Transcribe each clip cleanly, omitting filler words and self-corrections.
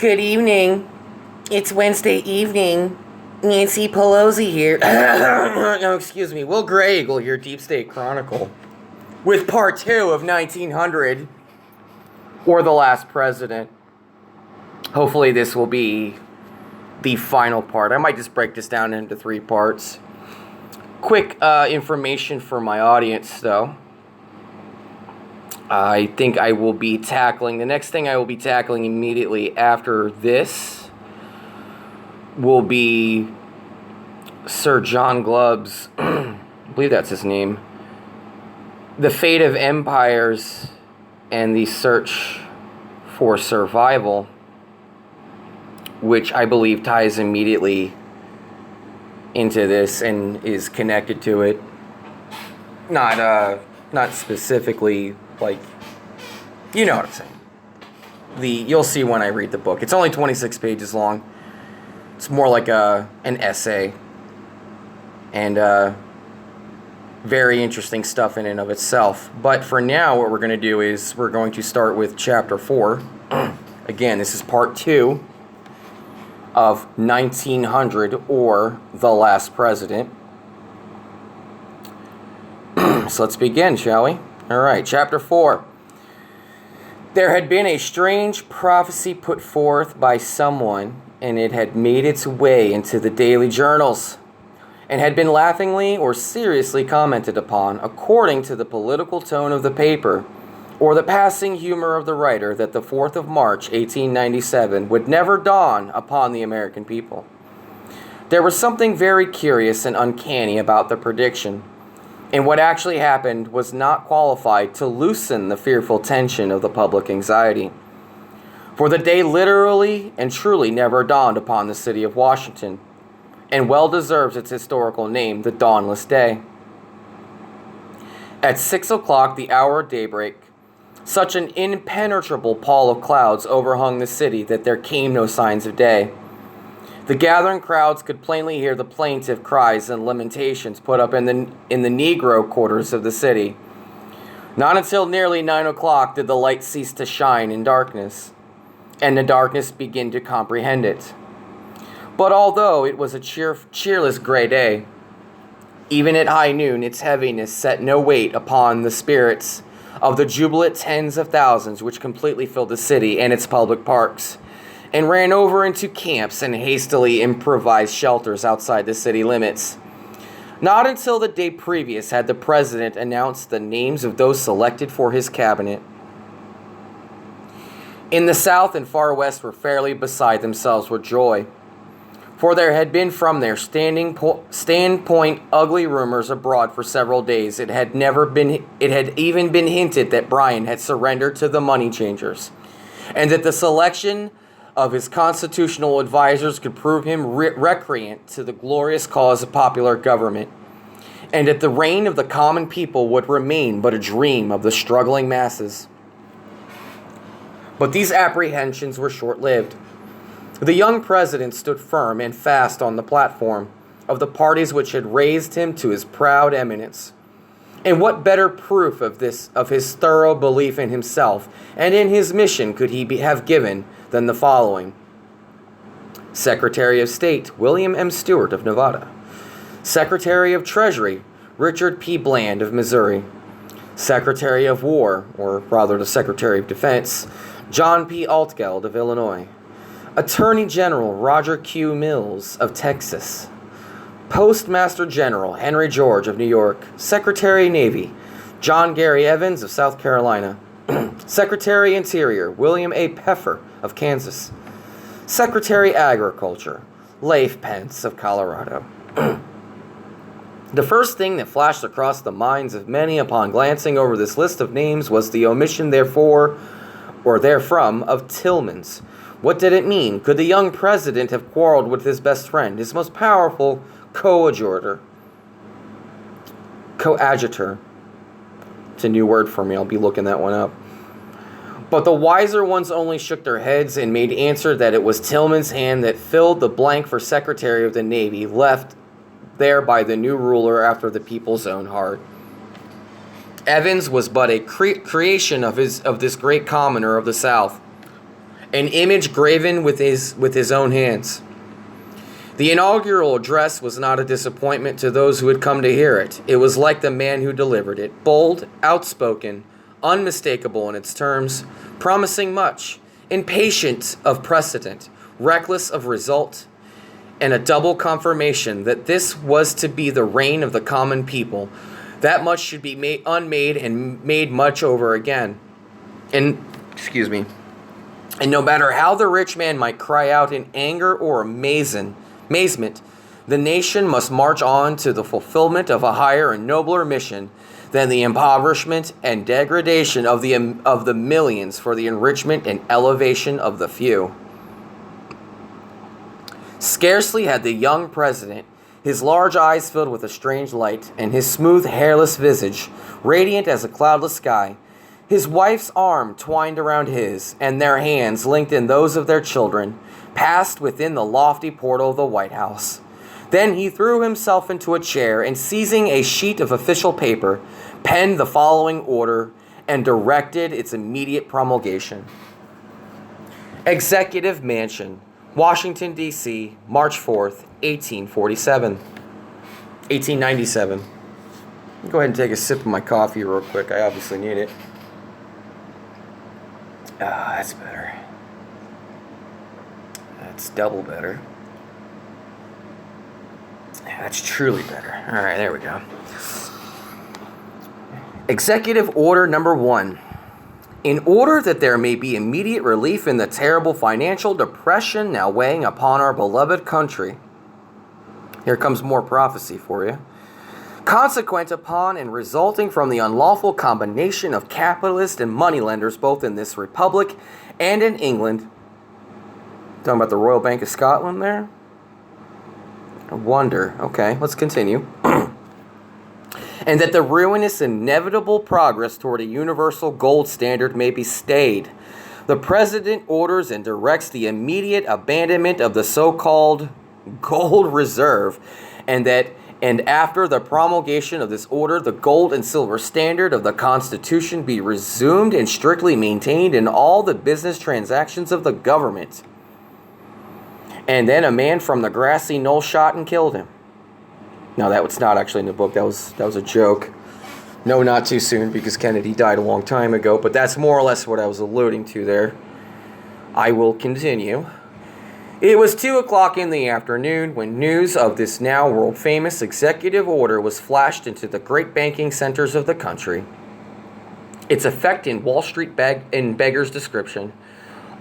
Good evening. It's Wednesday evening. Nancy Pelosi here. No, excuse me. Will Gray will hear Deep State Chronicle with part 2 of 1900 or The Last President. Hopefully this will be the final part. I might just break this down into 3 parts. Quick information for my audience, though. I think I will be tackling, the next thing I will be tackling immediately after this will be Sir John Glubb's, I believe that's his name, The Fate of Empires and the Search for Survival, which I believe ties immediately into this and is connected to it. Not specifically, like, you know what I'm saying. You'll see when I read the book. It's only 26 pages long. It's more like an essay. And very interesting stuff in and of itself. But for now, what we're going to do is we're going to start with Chapter 4. Again, this is Part 2 of 1900 or The Last President. So let's begin, shall we? All right, Chapter 4. There had been a strange prophecy put forth by someone, and it had made its way into the daily journals, and had been laughingly or seriously commented upon, according to the political tone of the paper, or the passing humor of the writer, that the 4th of March, 1897, would never dawn upon the American people. There was something very curious and uncanny about the prediction, and what actually happened was not qualified to loosen the fearful tension of the public anxiety. For the day literally and truly never dawned upon the city of Washington, and well deserves its historical name, the Dawnless Day. At 6 o'clock, the hour of daybreak, such an impenetrable pall of clouds overhung the city that there came no signs of day. The gathering crowds could plainly hear the plaintive cries and lamentations put up in the Negro quarters of the city. Not until nearly 9 o'clock did the light cease to shine in darkness, and the darkness begin to comprehend it. But although it was a cheerless gray day, even at high noon its heaviness set no weight upon the spirits of the jubilant tens of thousands which completely filled the city and its public parks, and ran over into camps and hastily improvised shelters outside the city limits. Not until the day previous had the president announced the names of those selected for his cabinet. In the South and far West were fairly beside themselves with joy, for there had been from their standpoint ugly rumors abroad for several days. It had even been hinted that Bryan had surrendered to the money changers, and that the selection of his constitutional advisors could prove him recreant to the glorious cause of popular government, and that the reign of the common people would remain but a dream of the struggling masses. But these apprehensions were short-lived. The young president stood firm and fast on the platform of the parties which had raised him to his proud eminence. And what better proof of his thorough belief in himself and in his mission could he have given than the following? Secretary of State, William M. Stewart of Nevada. Secretary of Treasury, Richard P. Bland of Missouri. Secretary of War, or rather the Secretary of Defense, John P. Altgeld of Illinois. Attorney General Roger Q. Mills of Texas. Postmaster General Henry George of New York. Secretary Navy John Gary Evans of South Carolina. Secretary Interior William A. Peffer of Kansas. Secretary Agriculture Leif Pence of Colorado. The first thing that flashed across the minds of many upon glancing over this list of names was the omission therefore, or therefrom, of Tillman's. What did it mean? Could the young president have quarreled with his best friend, his most powerful coadjutor? It's a new word for me. I'll be looking that one up. But the wiser ones only shook their heads and made answer that it was Tillman's hand that filled the blank for Secretary of the Navy, left there by the new ruler after the people's own heart. Evans was but a creation of this great commoner of the South, an image graven with his own hands. The inaugural address was not a disappointment to those who had come to hear it. It was like the man who delivered it, bold, outspoken, unmistakable in its terms, promising much, impatient of precedent, reckless of result, and a double confirmation that this was to be the reign of the common people, that much should be unmade and made much over again. And no matter how the rich man might cry out in anger or amazement, the nation must march on to the fulfillment of a higher and nobler mission than the impoverishment and degradation of the millions for the enrichment and elevation of the few. Scarcely had the young president, his large eyes filled with a strange light, and his smooth, hairless visage, radiant as a cloudless sky, his wife's arm twined around his, and their hands linked in those of their children, passed within the lofty portal of the White House. Then he threw himself into a chair, and seizing a sheet of official paper, penned the following order and directed its immediate promulgation. Executive Mansion, Washington, D.C., March 4th, 1897. Go ahead and take a sip of my coffee real quick. I obviously need it. That's better. That's double better. That's truly better. All right, there we go. Executive Order Number 1. In order that there may be immediate relief in the terrible financial depression now weighing upon our beloved country. Here comes more prophecy for you. Consequent upon and resulting from the unlawful combination of capitalists and moneylenders both in this republic and in England. Talking about the Royal Bank of Scotland there? I wonder. Okay, let's continue. And that the ruinous inevitable progress toward a universal gold standard may be stayed. The President orders and directs the immediate abandonment of the so-called gold reserve, and after the promulgation of this order, the gold and silver standard of the Constitution be resumed and strictly maintained in all the business transactions of the government. And then a man from the grassy knoll shot and killed him. No, that was not actually in the book. That was a joke. No, not too soon, because Kennedy died a long time ago. But that's more or less what I was alluding to there. I will continue. It was 2 o'clock in the afternoon when news of this now world-famous executive order was flashed into the great banking centers of the country. Its effect in Wall Street in beggar's description.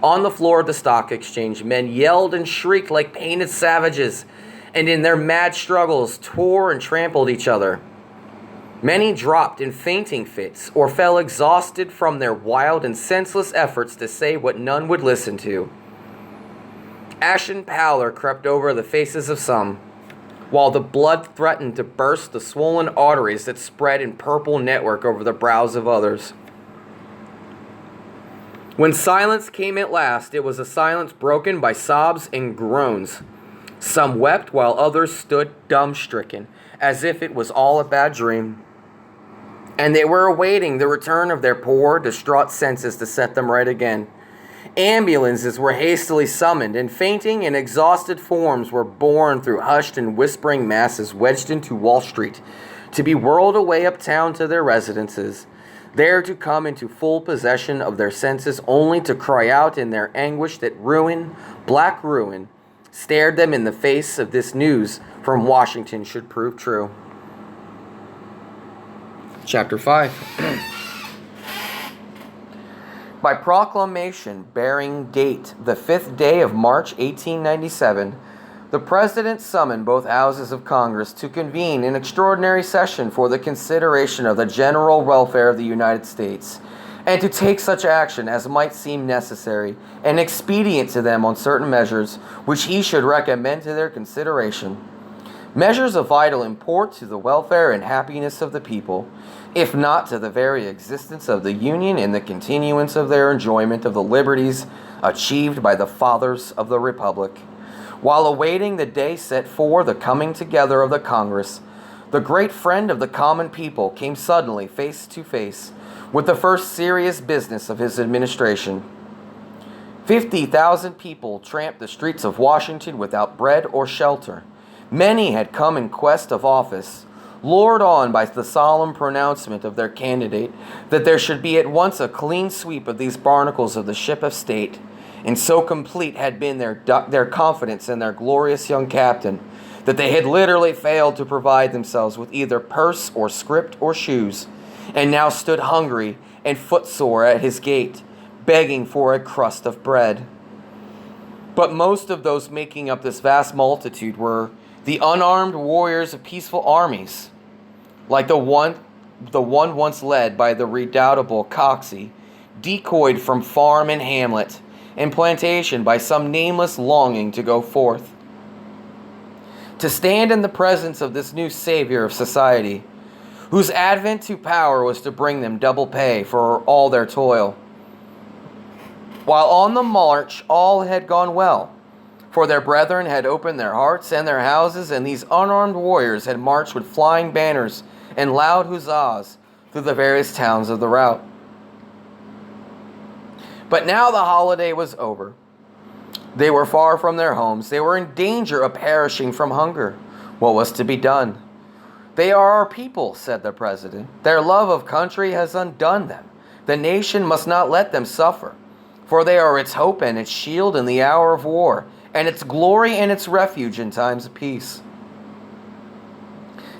On the floor of the stock exchange, men yelled and shrieked like painted savages, and in their mad struggles tore and trampled each other. Many dropped in fainting fits or fell exhausted from their wild and senseless efforts to say what none would listen to. Ashen pallor crept over the faces of some, while the blood threatened to burst the swollen arteries that spread in purple network over the brows of others. When silence came at last, it was a silence broken by sobs and groans. Some wept while others stood dumb-stricken, as if it was all a bad dream. And they were awaiting the return of their poor, distraught senses to set them right again. Ambulances were hastily summoned, and fainting and exhausted forms were borne through hushed and whispering masses wedged into Wall Street, to be whirled away uptown to their residences, there to come into full possession of their senses, only to cry out in their anguish that ruin, black ruin, stared them in the face of this news from Washington should prove true. Chapter 5. By proclamation bearing date the 5th day of March 1897, the President summoned both houses of Congress to convene an extraordinary session for the consideration of the general welfare of the United States, and to take such action as might seem necessary and expedient to them on certain measures which he should recommend to their consideration. Measures of vital import to the welfare and happiness of the people, if not to the very existence of the Union and the continuance of their enjoyment of the liberties achieved by the fathers of the Republic. While awaiting the day set for the coming together of the Congress, the great friend of the common people came suddenly face to face with the first serious business of his administration. 50,000 people tramped the streets of Washington without bread or shelter. Many had come in quest of office, lured on by the solemn pronouncement of their candidate that there should be at once a clean sweep of these barnacles of the ship of state, and so complete had been their confidence in their glorious young captain that they had literally failed to provide themselves with either purse or script or shoes, and now stood hungry and footsore at his gate, begging for a crust of bread. But most of those making up this vast multitude were the unarmed warriors of peaceful armies, like the one once led by the redoubtable Coxey, decoyed from farm and hamlet and plantation by some nameless longing to go forth, to stand in the presence of this new savior of society, whose advent to power was to bring them double pay for all their toil. While on the march all had gone well, for their brethren had opened their hearts and their houses, and these unarmed warriors had marched with flying banners and loud huzzas through the various towns of the route. But now the holiday was over. They were far from their homes. They were in danger of perishing from hunger. What was to be done? "They are our people," said the president. "Their love of country has undone them. The nation must not let them suffer, for they are its hope and its shield in the hour of war, and its glory and its refuge in times of peace.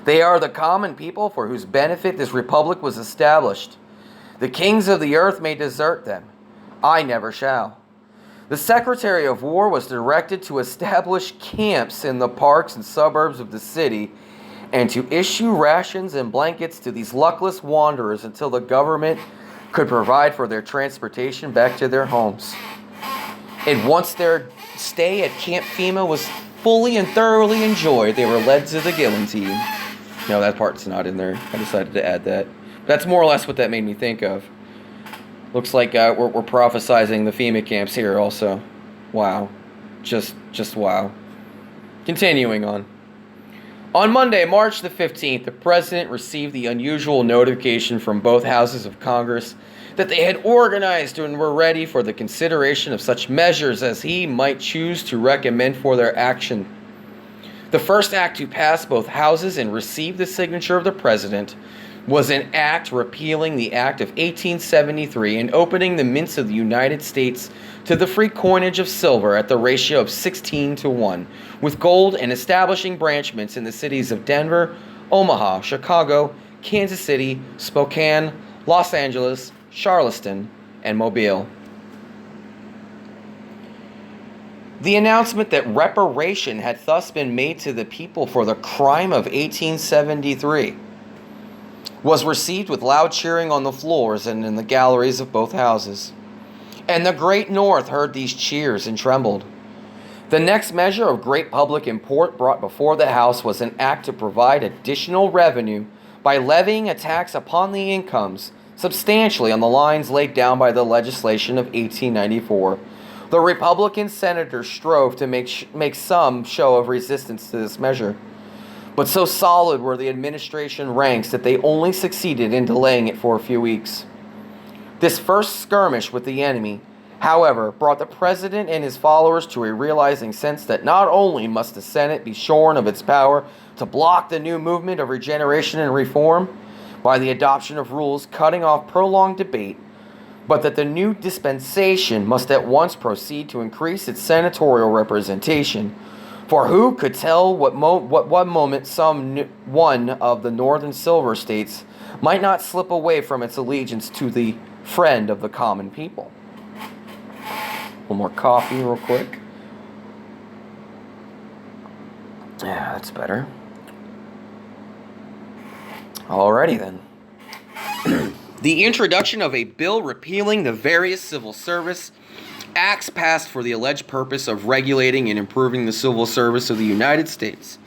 They are the common people for whose benefit this republic was established. The kings of the earth may desert them. I never shall." The Secretary of War was directed to establish camps in the parks and suburbs of the city and to issue rations and blankets to these luckless wanderers until the government could provide for their transportation back to their homes. And once their stay at Camp FEMA was fully and thoroughly enjoyed, they were led to the guillotine. No, that part's not in there. I decided to add that. That's more or less what that made me think of. Looks like we're prophesizing the FEMA camps here also. Wow. Just wow. Continuing on. On Monday, March the 15th, the President received the unusual notification from both houses of Congress that they had organized and were ready for the consideration of such measures as he might choose to recommend for their action. The first act to pass both houses and receive the signature of the President was an act repealing the Act of 1873 and opening the mints of the United States to the free coinage of silver at the ratio of 16:1, with gold, and establishing branch mints in the cities of Denver, Omaha, Chicago, Kansas City, Spokane, Los Angeles, Charleston, and Mobile. The announcement that reparation had thus been made to the people for the crime of 1873 was received with loud cheering on the floors and in the galleries of both houses. And the great North heard these cheers and trembled. The next measure of great public import brought before the House was an act to provide additional revenue by levying a tax upon the incomes substantially on the lines laid down by the legislation of 1894. The Republican senators strove to make some show of resistance to this measure, but so solid were the administration ranks that they only succeeded in delaying it for a few weeks. This first skirmish with the enemy, however, brought the President and his followers to a realizing sense that not only must the Senate be shorn of its power to block the new movement of regeneration and reform by the adoption of rules cutting off prolonged debate, but that the new dispensation must at once proceed to increase its senatorial representation. For who could tell what moment one of the northern silver states might not slip away from its allegiance to the friend of the common people? A little more coffee real quick. Yeah, that's better. Alrighty then. The introduction of a bill repealing the various civil service acts passed for the alleged purpose of regulating and improving the civil service of the United States,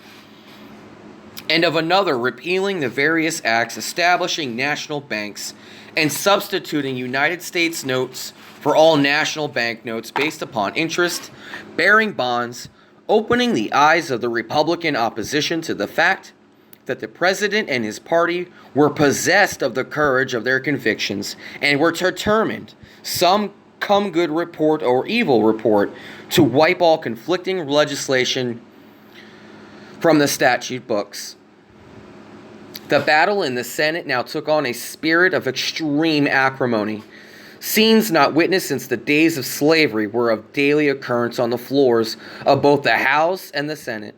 and of another repealing the various acts establishing national banks and substituting United States notes for all national banknotes based upon interest-bearing bonds, opening the eyes of the Republican opposition to the fact that the President and his party were possessed of the courage of their convictions and were determined, some come good report or evil report, to wipe all conflicting legislation from the statute books. The battle in the Senate now took on a spirit of extreme acrimony. Scenes not witnessed since the days of slavery were of daily occurrence on the floors of both the House and the Senate.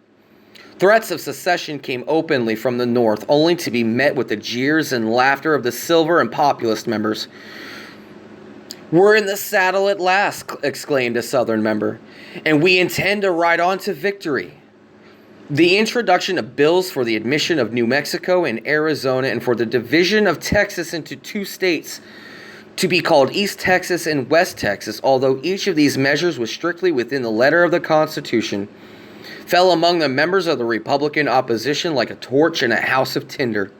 Threats of secession came openly from the North, only to be met with the jeers and laughter of the silver and populist members. "We're in the saddle at last," exclaimed a Southern member, "and we intend to ride on to victory." The introduction of bills for the admission of New Mexico and Arizona and for the division of Texas into two states to be called East Texas and West Texas, although each of these measures was strictly within the letter of the Constitution, fell among the members of the Republican opposition like a torch in a house of tinder.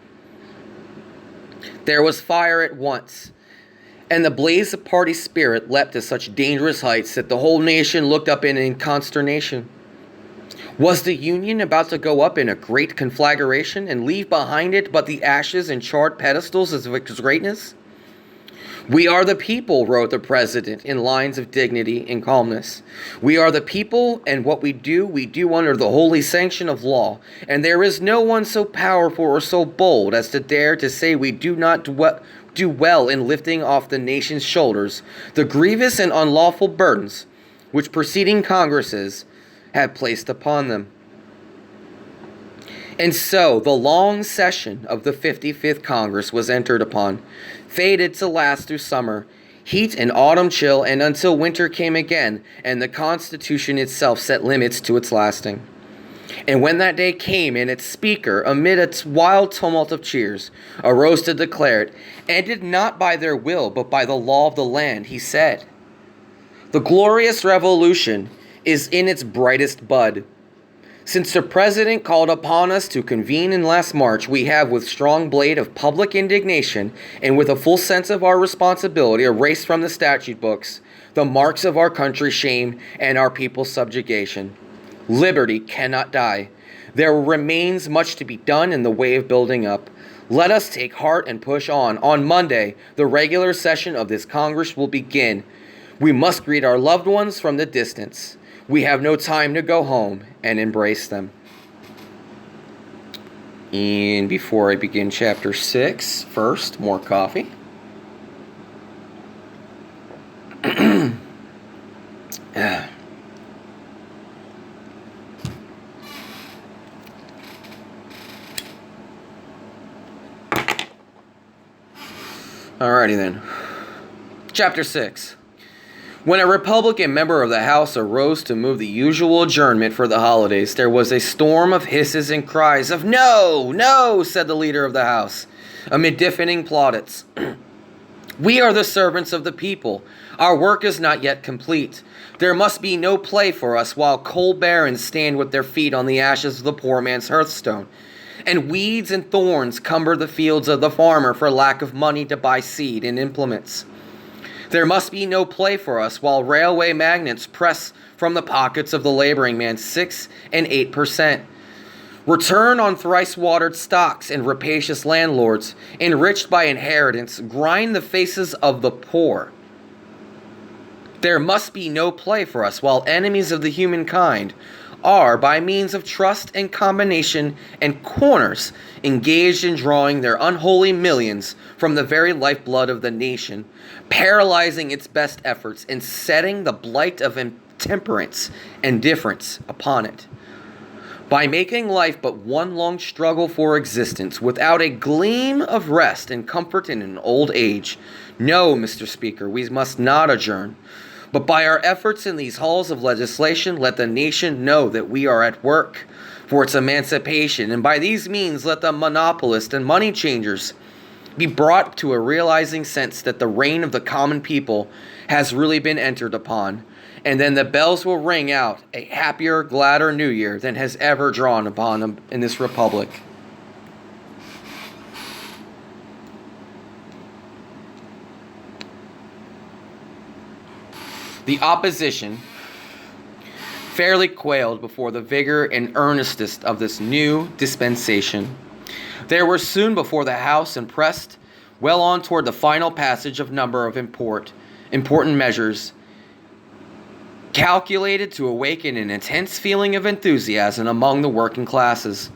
There was fire at once, and the blaze of party spirit leapt to such dangerous heights that the whole nation looked up in consternation. Was the Union about to go up in a great conflagration and leave behind it but the ashes and charred pedestals of its greatness? "We are the people," wrote the president in lines of dignity and calmness. "We are the people, and what we do under the holy sanction of law, and there is no one so powerful or so bold as to dare to say we do not do well in lifting off the nation's shoulders the grievous and unlawful burdens which preceding Congresses have placed upon them." And so the long session of the 55th Congress was entered upon, fated to last through summer, heat and autumn chill, and until winter came again, and the Constitution itself set limits to its lasting. And when that day came, and its speaker, amid its wild tumult of cheers, arose to declare it, ended not by their will, but by the law of the land, he said, "The glorious revolution is in its brightest bud. Since the President called upon us to convene in last March, we have, with strong blade of public indignation and with a full sense of our responsibility, erased from the statute books the marks of our country's shame and our people's subjugation. Liberty cannot die. There remains much to be done in the way of building up. Let us take heart and push on. On Monday, the regular session of this Congress will begin. We must greet our loved ones from the distance. We have no time to go home and embrace them." And before I begin chapter 6, first, more coffee. Alrighty then. Chapter 6. When a Republican member of the House arose to move the usual adjournment for the holidays, there was a storm of hisses and cries of "No! No!" said the leader of the House, amid deafening plaudits. "We are the servants of the people. Our work is not yet complete. There must be no play for us while coal barons stand with their feet on the ashes of the poor man's hearthstone, and weeds and thorns cumber the fields of the farmer for lack of money to buy seed and implements. There must be no play for us while railway magnates press from the pockets of the laboring man 6 and 8%. Return on thrice-watered stocks, and rapacious landlords, enriched by inheritance, grind the faces of the poor. There must be no play for us while enemies of the humankind are, by means of trust and combination and corners, engaged in drawing their unholy millions from the very lifeblood of the nation, paralyzing its best efforts and setting the blight of intemperance and indifference upon it. By making life but one long struggle for existence, without a gleam of rest and comfort in an old age. No, Mr. Speaker, we must not adjourn. But by our efforts in these halls of legislation, let the nation know that we are at work for its emancipation, and by these means let the monopolists and money changers be brought to a realizing sense that the reign of the common people has really been entered upon, and then the bells will ring out a happier, gladder New Year than has ever drawn upon them in this republic. The opposition fairly quailed before the vigor and earnestness of this new dispensation. They were soon before the House and pressed well on toward the final passage of number of import, important measures calculated to awaken an intense feeling of enthusiasm among the working classes.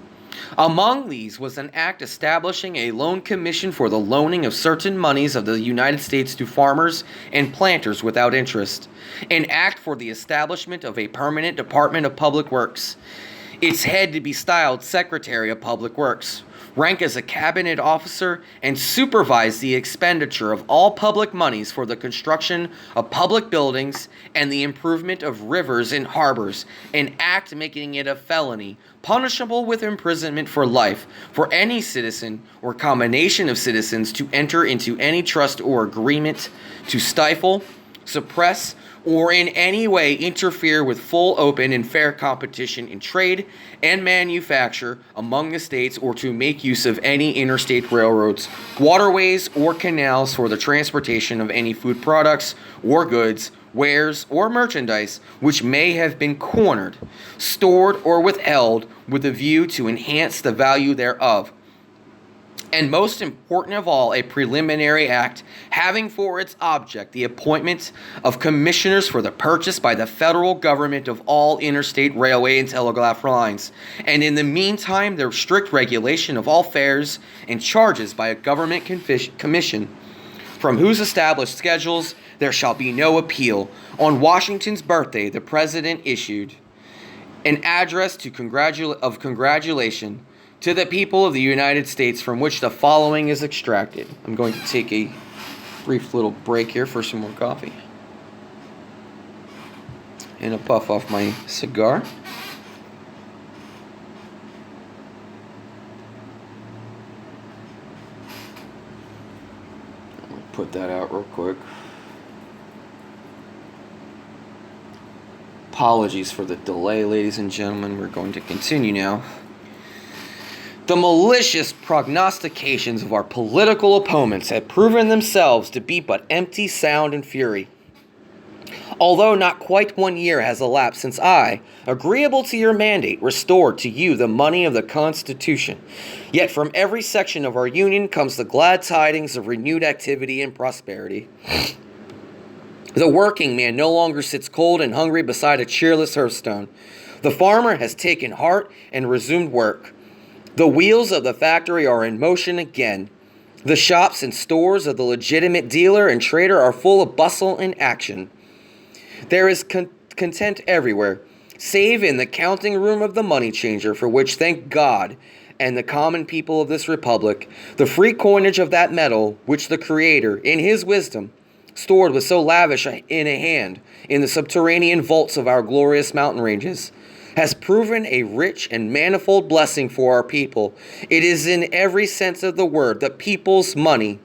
Among these was an act establishing a loan commission for the loaning of certain monies of the United States to farmers and planters without interest, an act for the establishment of a permanent Department of Public Works, its head to be styled Secretary of Public Works, rank as a cabinet officer, and supervise the expenditure of all public monies for the construction of public buildings and the improvement of rivers and harbors, an act making it a felony, punishable with imprisonment for life, for any citizen or combination of citizens to enter into any trust or agreement to stifle, suppress, or in any way interfere with full, open, and fair competition in trade and manufacture among the states, or to make use of any interstate railroads, waterways, or canals for the transportation of any food products or goods, wares, or merchandise which may have been cornered, stored, or withheld with a view to enhance the value thereof. And most important of all, a preliminary act having for its object the appointment of commissioners for the purchase by the federal government of all interstate railway and telegraph lines, and in the meantime their strict regulation of all fares and charges by a government commission, from whose established schedules there shall be no appeal. On Washington's birthday, the President issued an address of congratulation to the people of the United States, from which the following is extracted. I'm going to take a brief little break here for some more coffee and a puff off my cigar. I'll put that out real quick. Apologies for the delay, ladies and gentlemen. We're going to continue now. The malicious prognostications of our political opponents have proven themselves to be but empty sound and fury. Although not quite 1 year has elapsed since I, agreeable to your mandate, restored to you the money of the Constitution, yet from every section of our Union comes the glad tidings of renewed activity and prosperity. The working man no longer sits cold and hungry beside a cheerless hearthstone. The farmer has taken heart and resumed work. The wheels of the factory are in motion again. The shops and stores of the legitimate dealer and trader are full of bustle and action. There is content everywhere, save in the counting room of the money changer, for which, thank God, and the common people of this republic, the free coinage of that metal which the Creator, in his wisdom, stored with so lavish in a hand in the subterranean vaults of our glorious mountain ranges, has proven a rich and manifold blessing for our people. It is in every sense of the word the people's money,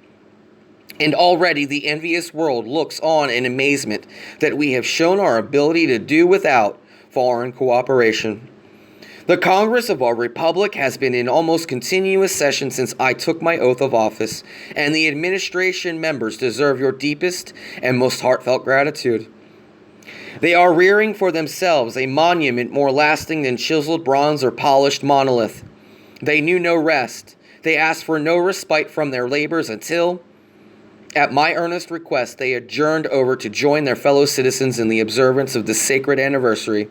and already the envious world looks on in amazement that we have shown our ability to do without foreign cooperation. The Congress of our Republic has been in almost continuous session since I took my oath of office, and the administration members deserve your deepest and most heartfelt gratitude. They are rearing for themselves a monument more lasting than chiseled bronze or polished monolith. They knew no rest. They asked for no respite from their labors until, at my earnest request, they adjourned over to join their fellow citizens in the observance of this sacred anniversary.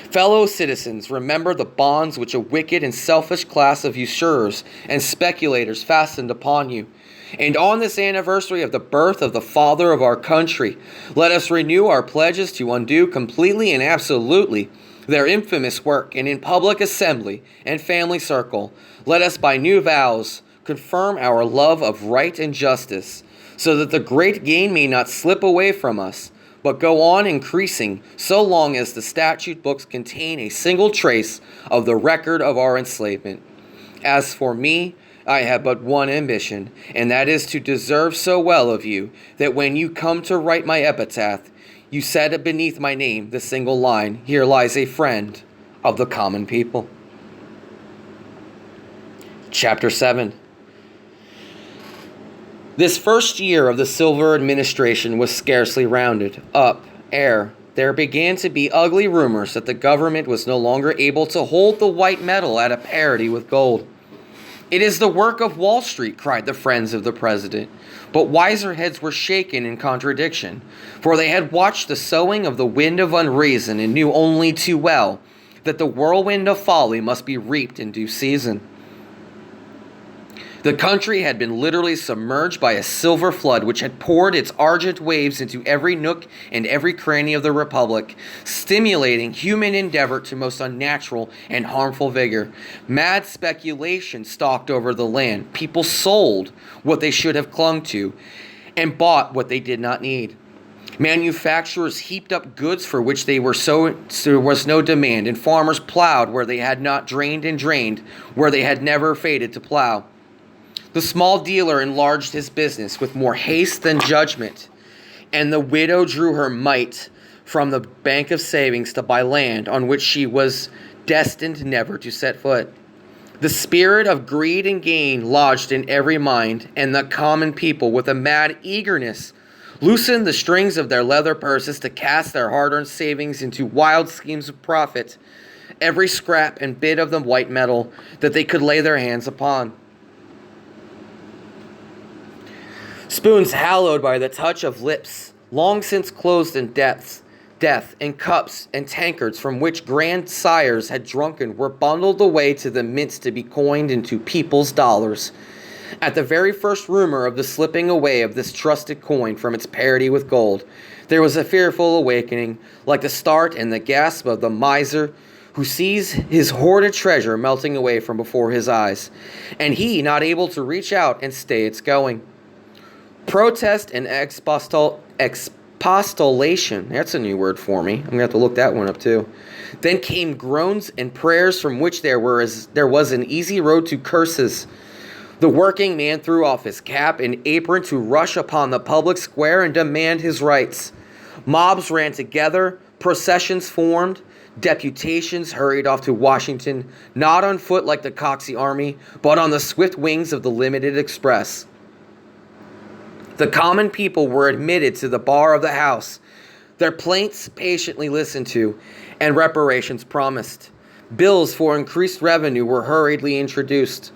Fellow citizens, remember the bonds which a wicked and selfish class of usurers and speculators fastened upon you. And on this anniversary of the birth of the father of our country, let us renew our pledges to undo completely and absolutely their infamous work, and in public assembly and family circle, let us by new vows confirm our love of right and justice, so that the great gain may not slip away from us, but go on increasing so long as the statute books contain a single trace of the record of our enslavement. As for me, I have but one ambition, and that is to deserve so well of you that when you come to write my epitaph, you set beneath my name the single line, "Here lies a friend of the common people." Chapter 7. This first year of the Silver administration was scarcely rounded up ere there began to be ugly rumors that the government was no longer able to hold the white metal at a parity with gold. "It is the work of Wall Street," cried the friends of the president. But wiser heads were shaken in contradiction, for they had watched the sowing of the wind of unreason and knew only too well that the whirlwind of folly must be reaped in due season. The country had been literally submerged by a silver flood which had poured its argent waves into every nook and every cranny of the republic, stimulating human endeavor to most unnatural and harmful vigor. Mad speculation stalked over the land. People sold what they should have clung to and bought what they did not need. Manufacturers heaped up goods for which there was no demand, and farmers plowed where they had not drained and drained where they had never fated to plow. The small dealer enlarged his business with more haste than judgment, and the widow drew her mite from the bank of savings to buy land on which she was destined never to set foot. The spirit of greed and gain lodged in every mind, and the common people, with a mad eagerness, loosened the strings of their leather purses to cast their hard-earned savings into wild schemes of profit, every scrap and bit of the white metal that they could lay their hands upon. Spoons hallowed by the touch of lips, long since closed in death, and cups and tankards from which grandsires had drunken were bundled away to the mints to be coined into people's dollars. At the very first rumor of the slipping away of this trusted coin from its parity with gold, there was a fearful awakening, like the start and the gasp of the miser who sees his hoarded treasure melting away from before his eyes, and he not able to reach out and stay its going. Protest and expostulation. That's a new word for me. I'm going to have to look that one up too. Then came groans and prayers from which there was an easy road to curses. The working man threw off his cap and apron to rush upon the public square and demand his rights. Mobs ran together, processions formed, deputations hurried off to Washington, not on foot like the Coxey army, but on the swift wings of the limited express. The common people were admitted to the bar of the House, their plaints patiently listened to, and reparations promised. Bills for increased revenue were hurriedly introduced,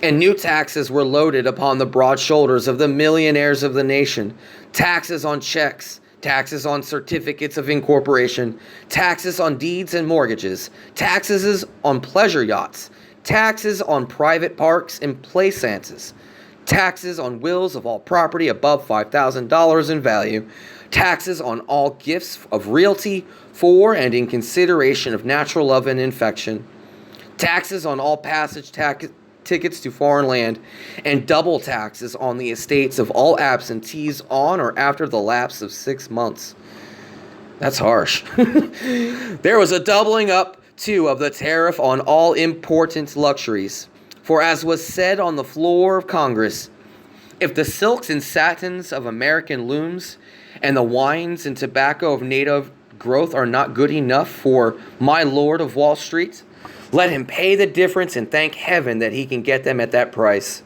and new taxes were loaded upon the broad shoulders of the millionaires of the nation. Taxes on checks, taxes on certificates of incorporation, taxes on deeds and mortgages, taxes on pleasure yachts, taxes on private parks and plaisances, taxes on wills of all property above $5,000 in value, taxes on all gifts of realty for and in consideration of natural love and infection, taxes on all passage tickets to foreign land, and double taxes on the estates of all absentees on or after the lapse of 6 months. That's harsh. There was a doubling up, too, of the tariff on all important luxuries. For as was said on the floor of Congress, if the silks and satins of American looms and the wines and tobacco of native growth are not good enough for my Lord of Wall Street, let him pay the difference and thank heaven that he can get them at that price.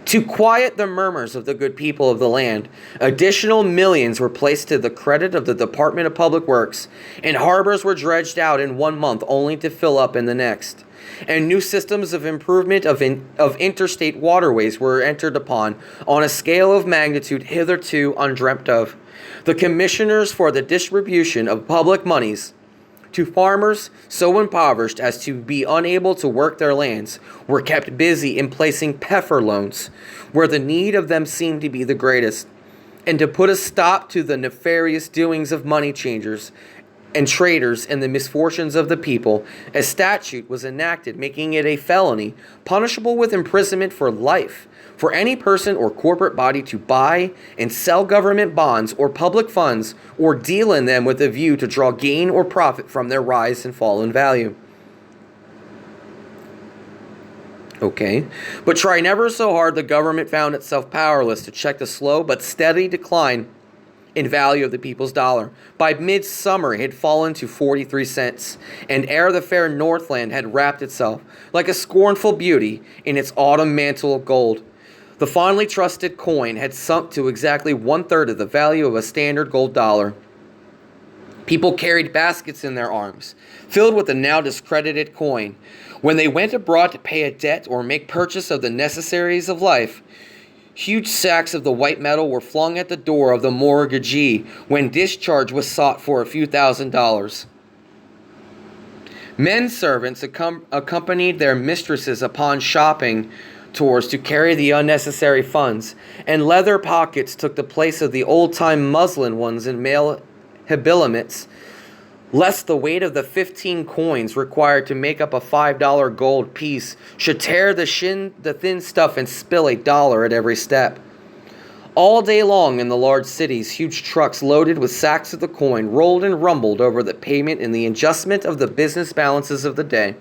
To quiet the murmurs of the good people of the land, additional millions were placed to the credit of the Department of Public Works, and harbors were dredged out in 1 month only to fill up in the next. And new systems of improvement of interstate waterways were entered upon on a scale of magnitude hitherto undreamt of. The commissioners for the distribution of public monies to farmers so impoverished as to be unable to work their lands were kept busy in placing peffer loans where the need of them seemed to be the greatest. And to put a stop to the nefarious doings of money changers and traders and the misfortunes of the people, a statute was enacted making it a felony, punishable with imprisonment for life, for any person or corporate body to buy and sell government bonds or public funds or deal in them with a view to draw gain or profit from their rise and fall in value. Okay, but try never so hard, the government found itself powerless to check the slow but steady decline in value of the people's dollar. By midsummer, it had fallen to 43 cents, and ere the fair Northland had wrapped itself, like a scornful beauty, in its autumn mantle of gold, the fondly trusted coin had sunk to exactly 1/3 of the value of a standard gold dollar. People carried baskets in their arms, filled with the now discredited coin, When they went abroad to pay a debt or make purchase of the necessaries of life, huge sacks of the white metal were flung at the door of the mortgagee when discharge was sought for a few $1,000s. Men servants accompanied their mistresses upon shopping tours to carry the unnecessary funds, and leather pockets took the place of the old-time muslin ones in male habiliments, lest the weight of the 15 coins required to make up a $5 gold piece should tear the thin stuff and spill $1 at every step. All day long in the large cities, huge trucks loaded with sacks of the coin rolled and rumbled over the pavement in the adjustment of the business balances of the day.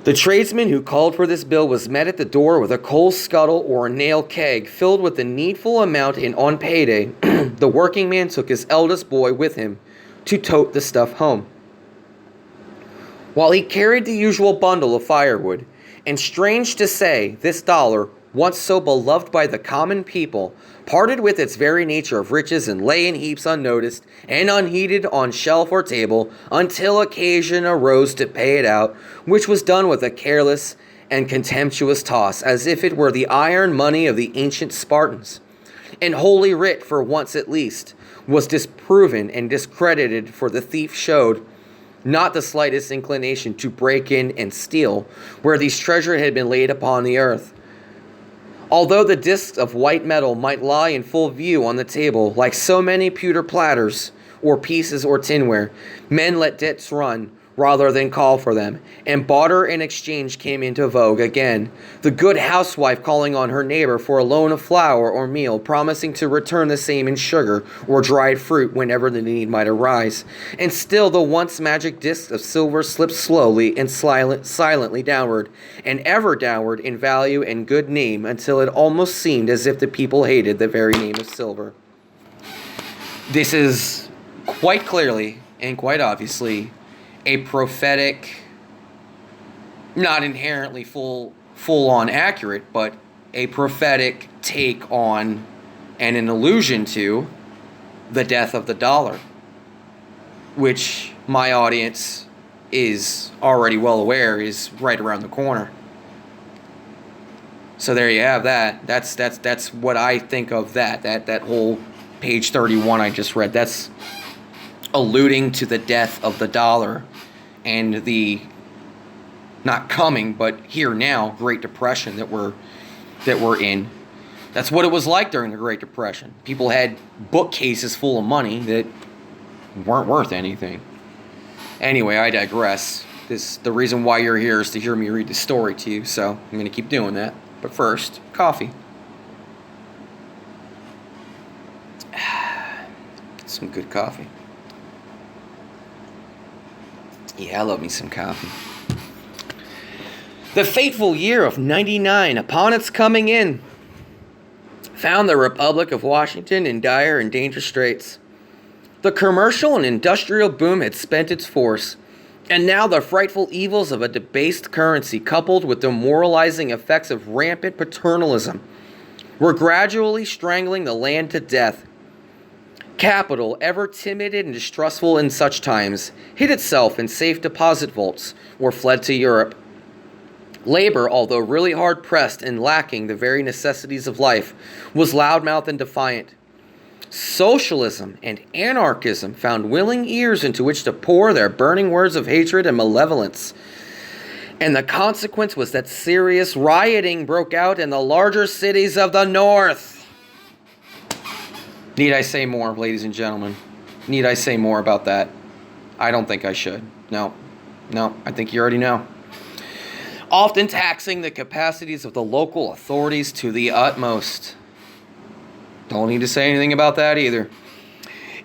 The tradesman who called for this bill was met at the door with a coal scuttle or a nail keg filled with the needful amount, and on payday, the working man took his eldest boy with him to tote the stuff home. While he carried the usual bundle of firewood, and strange to say, this dollar, once so beloved by the common people, parted with its very nature of riches and lay in heaps unnoticed and unheeded on shelf or table until occasion arose to pay it out, which was done with a careless and contemptuous toss, as if it were the iron money of the ancient Spartans. And Holy Writ, for once at least, was disproven and discredited, for the thief showed not the slightest inclination to break in and steal where these treasure had been laid upon the earth. Although the discs of white metal might lie in full view on the table, like so many pewter platters or pieces or tinware, men let debts run rather than call for them, and barter and exchange came into vogue again, the good housewife calling on her neighbor for a loan of flour or meal, promising to return the same in sugar or dried fruit whenever the need might arise. And still the once magic discs of silver slipped slowly and silently downward, and ever downward in value and good name, until it almost seemed as if the people hated the very name of silver. This is quite clearly and quite obviously a prophetic, not inherently full-on accurate, but a prophetic take on and an allusion to the death of the dollar, which my audience is already well aware is right around the corner. So there you have that. That's what I think of that whole page 31 I just read. That's alluding to the death of the dollar and the not coming but here now Great Depression that we're in. That's what it was like during the Great Depression. People had bookcases full of money that weren't worth anything. Anyway, I digress. The reason why you're here is to hear me read the story to you, so I'm going to keep doing that. But first, coffee. Some good coffee. Yeah, I love me some coffee. The fateful year of 99, upon its coming in, found the Republic of Washington in dire and dangerous straits. The commercial and industrial boom had spent its force, and now the frightful evils of a debased currency, coupled with the demoralizing effects of rampant paternalism, were gradually strangling the land to death. Capital, ever timid and distrustful in such times, hid itself in safe deposit vaults or fled to Europe. Labor, although really hard-pressed and lacking the very necessities of life, was loudmouthed and defiant. Socialism and anarchism found willing ears into which to pour their burning words of hatred and malevolence. And the consequence was that serious rioting broke out in the larger cities of the North. Need I say more, ladies and gentlemen? Need I say more about that? I don't think I should. No, I think you already know. Often taxing the capacities of the local authorities to the utmost. Don't need to say anything about that either.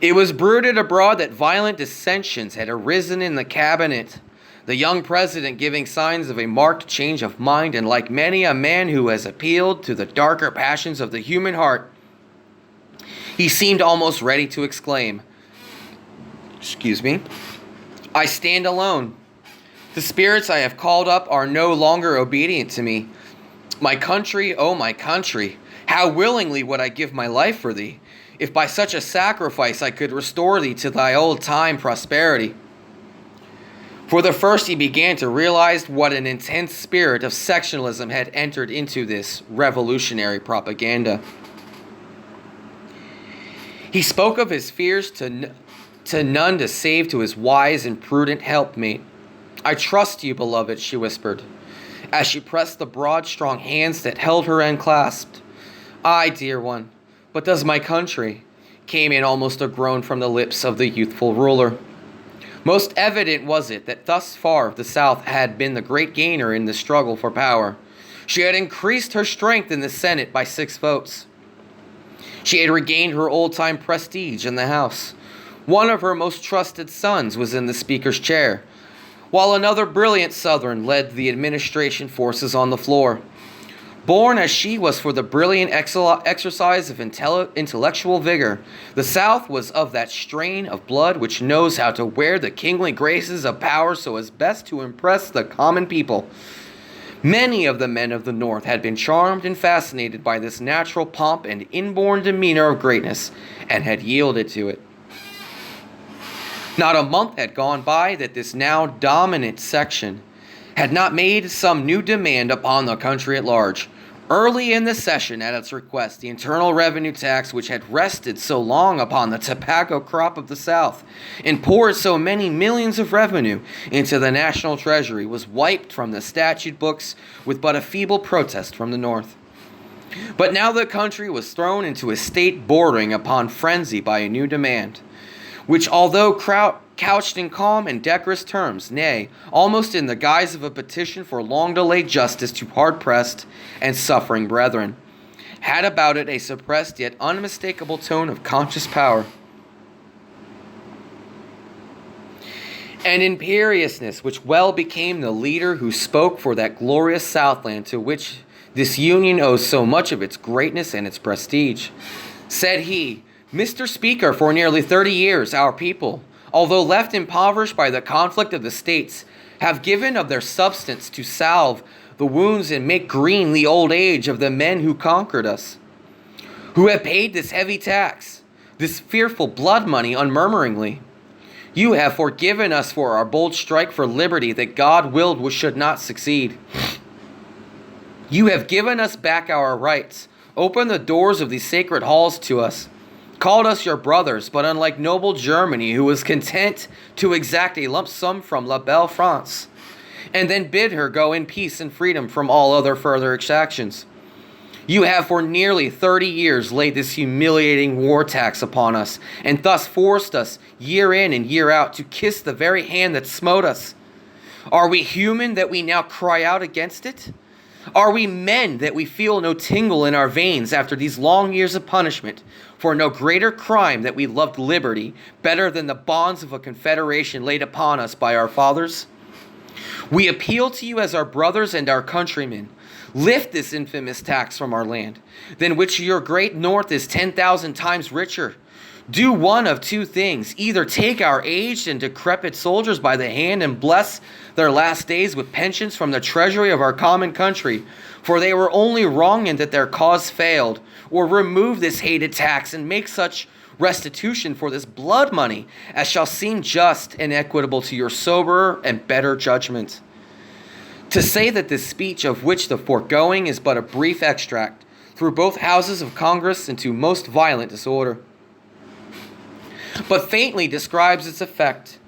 It was bruited abroad that violent dissensions had arisen in the cabinet, the young president giving signs of a marked change of mind, and like many a man who has appealed to the darker passions of the human heart, he seemed almost ready to exclaim, I stand alone. The spirits I have called up are no longer obedient to me. My country, oh my country, how willingly would I give my life for thee, if by such a sacrifice I could restore thee to thy old-time prosperity. For the first, he began to realize what an intense spirit of sectionalism had entered into this revolutionary propaganda. He spoke of his fears to none to save to his wise and prudent helpmate. "I trust you, beloved," she whispered, as she pressed the broad, strong hands that held her unclasped. "Ay, dear one, but does my country?" came in almost a groan from the lips of the youthful ruler. Most evident was it that thus far the South had been the great gainer in the struggle for power. She had increased her strength in the Senate by 6 votes. She had regained her old-time prestige in the House. One of her most trusted sons was in the Speaker's chair, while another brilliant Southern led the administration forces on the floor. Born as she was for the brilliant exercise of intellectual vigor, the South was of that strain of blood which knows how to wear the kingly graces of power so as best to impress the common people. Many of the men of the North had been charmed and fascinated by this natural pomp and inborn demeanor of greatness, and had yielded to it. Not a month had gone by that this now dominant section had not made some new demand upon the country at large. Early in the session, at its request, the internal revenue tax, which had rested so long upon the tobacco crop of the South and poured so many millions of revenue into the national treasury, was wiped from the statute books with but a feeble protest from the North. But now the country was thrown into a state bordering upon frenzy by a new demand, which, although couched in calm and decorous terms, nay, almost in the guise of a petition for long-delayed justice to hard-pressed and suffering brethren, had about it a suppressed yet unmistakable tone of conscious power. An imperiousness which well became the leader who spoke for that glorious Southland to which this Union owes so much of its greatness and its prestige. Said he, "Mr. Speaker, for nearly 30 years, our people, although left impoverished by the conflict of the states, have given of their substance to salve the wounds and make green the old age of the men who conquered us, who have paid this heavy tax, this fearful blood money unmurmuringly. You have forgiven us for our bold strike for liberty that God willed should not succeed. You have given us back our rights, opened the doors of these sacred halls to us, called us your brothers, but unlike noble Germany, who was content to exact a lump sum from La Belle France, and then bid her go in peace and freedom from all other further exactions. You have for nearly 30 years laid this humiliating war tax upon us, and thus forced us, year in and year out, to kiss the very hand that smote us. Are we human that we now cry out against it? Are we men that we feel no tingle in our veins after these long years of punishment for no greater crime that we loved liberty better than the bonds of a confederation laid upon us by our fathers? We appeal to you as our brothers and our countrymen. Lift this infamous tax from our land, than which your great North is 10,000 times richer. Do one of two things. Either take our aged and decrepit soldiers by the hand and bless their last days with pensions from the treasury of our common country, for they were only wrong in that their cause failed, or remove this hated tax and make such restitution for this blood money as shall seem just and equitable to your soberer and better judgment. To say that this speech, of which the foregoing is but a brief extract, threw both houses of Congress into most violent disorder, but faintly describes its effect.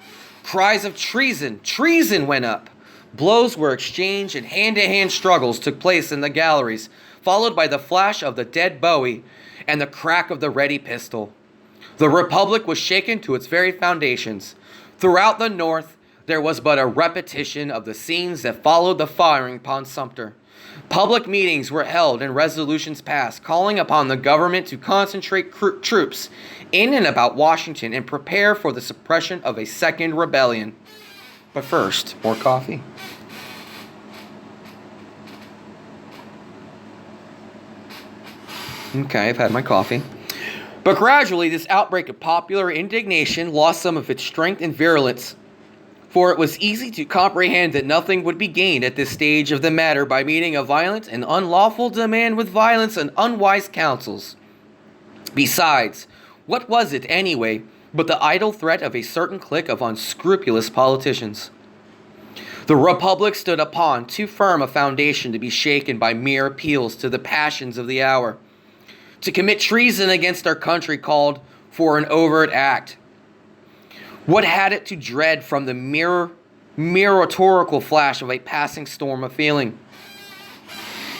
Cries of treason, treason went up. Blows were exchanged and hand-to-hand struggles took place in the galleries, followed by the flash of the dead Bowie and the crack of the ready pistol. The Republic was shaken to its very foundations. Throughout the North, there was but a repetition of the scenes that followed the firing upon Sumter. Public meetings were held and resolutions passed, calling upon the government to concentrate troops in and about Washington and prepare for the suppression of a second rebellion. But first, more coffee. Okay, I've had my coffee. But gradually, this outbreak of popular indignation lost some of its strength and virulence, for it was easy to comprehend that nothing would be gained at this stage of the matter by meeting a violent and unlawful demand with violence and unwise counsels. Besides, what was it, anyway, but the idle threat of a certain clique of unscrupulous politicians? The republic stood upon too firm a foundation to be shaken by mere appeals to the passions of the hour. To commit treason against our country called for an overt act. What had it to dread from the miratorical flash of a passing storm of feeling?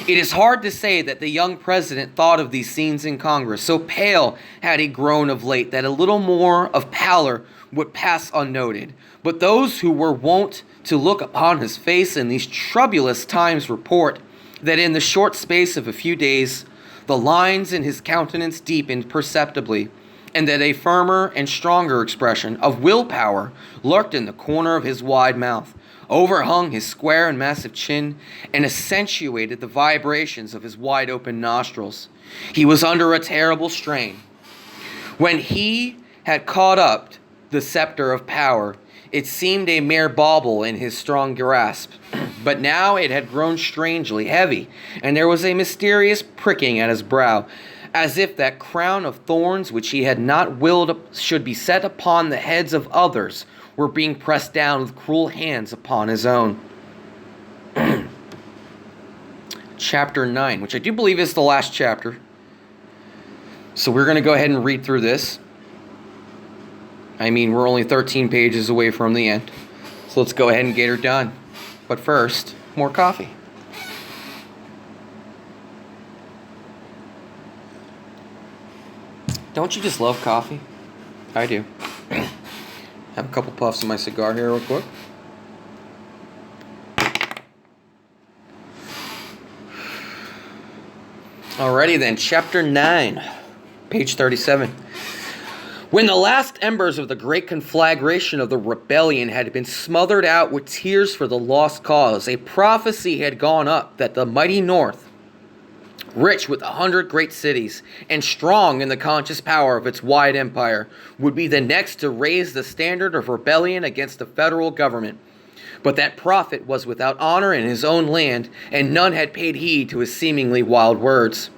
It is hard to say that the young president thought of these scenes in Congress. So pale had he grown of late that a little more of pallor would pass unnoted. But those who were wont to look upon his face in these troublous times report that in the short space of a few days the lines in his countenance deepened perceptibly, and that a firmer and stronger expression of willpower lurked in the corner of his wide mouth, overhung his square and massive chin, and accentuated the vibrations of his wide-open nostrils. He was under a terrible strain. When he had caught up the scepter of power, it seemed a mere bauble in his strong grasp, but now it had grown strangely heavy, and there was a mysterious pricking at his brow, as if that crown of thorns which he had not willed should be set upon the heads of others were being pressed down with cruel hands upon his own. Chapter 9, which I do believe is the last chapter. So we're going to go ahead and read through this. I mean, we're only 13 pages away from the end. So let's go ahead and get her done. But first, more coffee. Don't you just love coffee? I do. Have a couple puffs of my cigar here real quick. Alrighty then, chapter 9, page 37. When the last embers of the great conflagration of the rebellion had been smothered out with tears for the lost cause, a prophecy had gone up that the mighty North, rich with 100 great cities, and strong in the conscious power of its wide empire, would be the next to raise the standard of rebellion against the federal government. But that prophet was without honor in his own land, and none had paid heed to his seemingly wild words.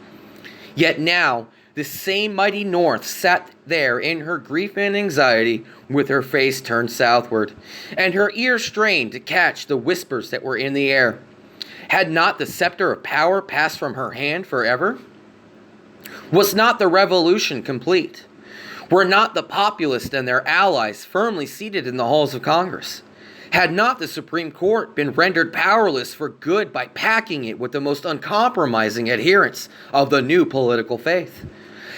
Yet now, this same mighty North sat there in her grief and anxiety, with her face turned southward, and her ear strained to catch the whispers that were in the air. Had not the scepter of power passed from her hand forever? Was not the revolution complete? Were not the populists and their allies firmly seated in the halls of Congress? Had not the Supreme Court been rendered powerless for good by packing it with the most uncompromising adherents of the new political faith?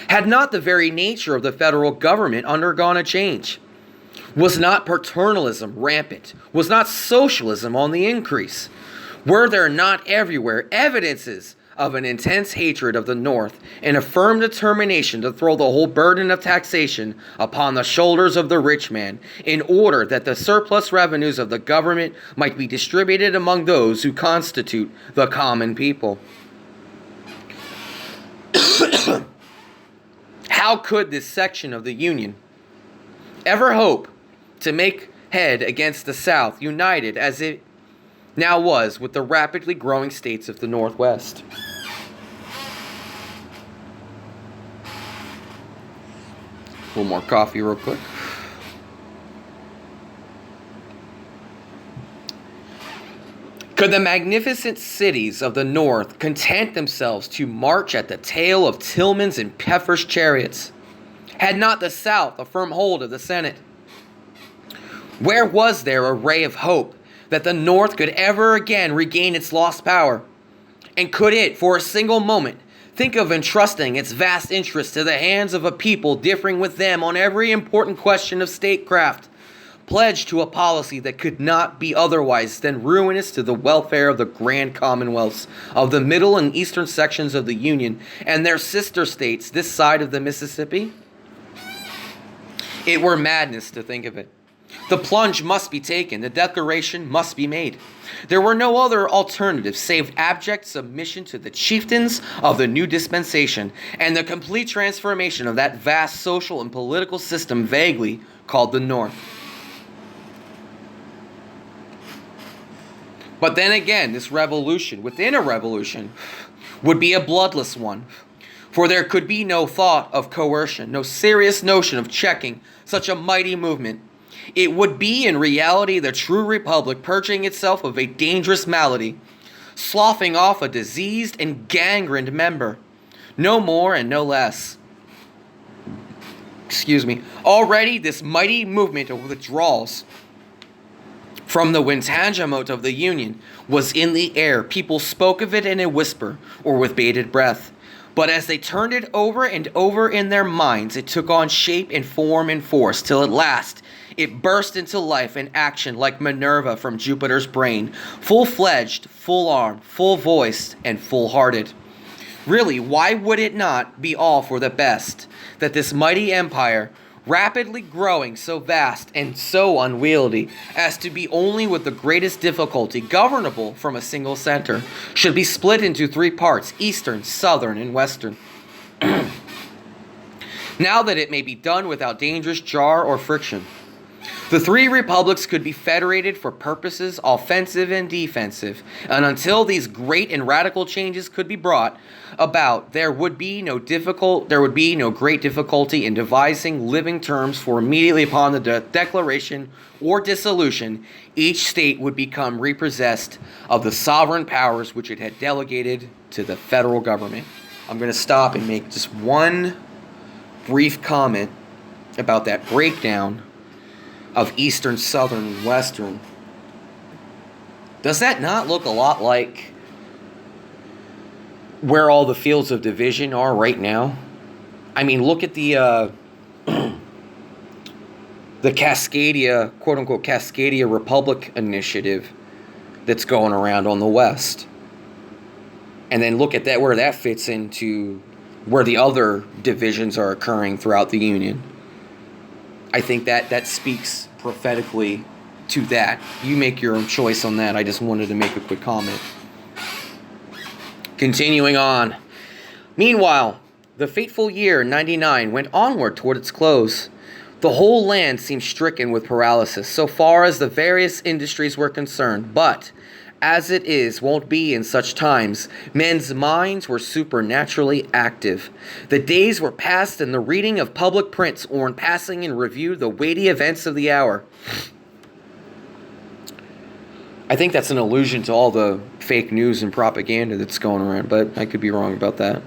Had not the very nature of the federal government undergone a change? Was not paternalism rampant? Was not socialism on the increase? Were there not everywhere evidences of an intense hatred of the North and a firm determination to throw the whole burden of taxation upon the shoulders of the rich man in order that the surplus revenues of the government might be distributed among those who constitute the common people? How could this section of the Union ever hope to make head against the South, united as it now was with the rapidly growing states of the Northwest? A little more coffee real quick. Could the magnificent cities of the North content themselves to march at the tail of Tillman's and Peffer's chariots? Had not the South a firm hold of the Senate? Where was there a ray of hope that the North could ever again regain its lost power? And could it, for a single moment, think of entrusting its vast interests to the hands of a people differing with them on every important question of statecraft, pledged to a policy that could not be otherwise than ruinous to the welfare of the grand commonwealths of the middle and eastern sections of the Union and their sister states this side of the Mississippi? It were madness to think of it. The plunge must be taken. The declaration must be made. There were no other alternatives save abject submission to the chieftains of the new dispensation and the complete transformation of that vast social and political system vaguely called the North. But then again, this revolution within a revolution would be a bloodless one, for there could be no thought of coercion, no serious notion of checking such a mighty movement. It would be in reality the true republic purging itself of a dangerous malady, sloughing off a diseased and gangrened member. No more and no less. Already this mighty movement of withdrawals from the Wintangimot of the Union was in the air. People spoke of it in a whisper or with bated breath. But as they turned it over and over in their minds, it took on shape and form and force, till at last it burst into life and action like Minerva from Jupiter's brain, full-fledged, full-armed, full-voiced, and full-hearted. Really, why would it not be all for the best that this mighty empire, rapidly growing so vast and so unwieldy as to be only with the greatest difficulty governable from a single center, should be split into three parts, eastern, southern, and western? Now that it may be done without dangerous jar or friction, the three republics could be federated for purposes offensive and defensive, and until these great and radical changes could be brought about, there would be no great difficulty in devising living terms for immediately upon the declaration or dissolution, each state would become repossessed of the sovereign powers which it had delegated to the federal government. I'm going to stop and make just one brief comment about that breakdown of Eastern, Southern, and Western. Does that not look a lot like where all the fields of division are right now? I mean, look at the Cascadia, quote-unquote, Cascadia Republic initiative that's going around on the West. And then look at that, where that fits into where the other divisions are occurring throughout the Union. I think that speaks prophetically to that. You make your own choice on that. I just wanted to make a quick comment. Continuing on. Meanwhile, the fateful year 99 went onward toward its close. The whole land seemed stricken with paralysis so far as the various industries were concerned, but as it won't be in such times, men's minds were supernaturally active. The days were passed in the reading of public prints or in passing in review the weighty events of the hour. I think that's an allusion to all the fake news and propaganda that's going around, but I could be wrong about that.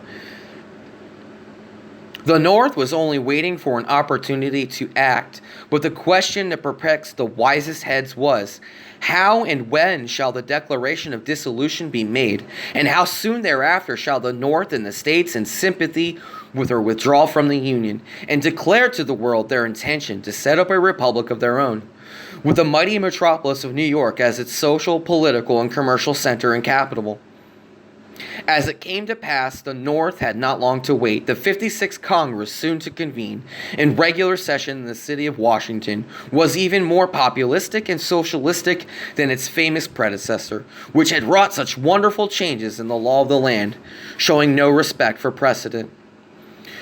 The North was only waiting for an opportunity to act, but the question that perplexed the wisest heads was, how and when shall the declaration of dissolution be made, and how soon thereafter shall the North and the states, in sympathy with her withdraw from the Union, and declare to the world their intention to set up a republic of their own, with the mighty metropolis of New York as its social, political, and commercial center and capital? As it came to pass, the North had not long to wait. The 56th Congress, soon to convene in regular session in the city of Washington, was even more populistic and socialistic than its famous predecessor, which had wrought such wonderful changes in the law of the land, showing no respect for precedent,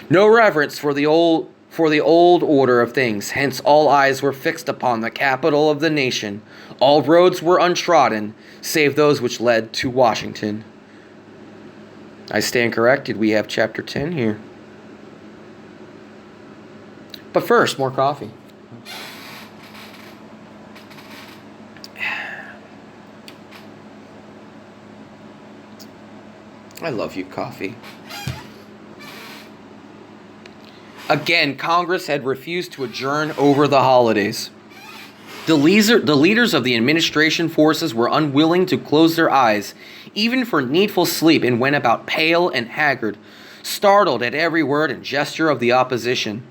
no reverence for the old order of things. Hence all eyes were fixed upon the capital of the nation. All roads were untrodden, save those which led to Washington. I stand corrected. We have chapter 10 here. But first, more coffee. I love you, coffee. Again, Congress had refused to adjourn over the holidays. The leaders of the administration forces were unwilling to close their eyes, even for needful sleep, and went about pale and haggard, startled at every word and gesture of the opposition.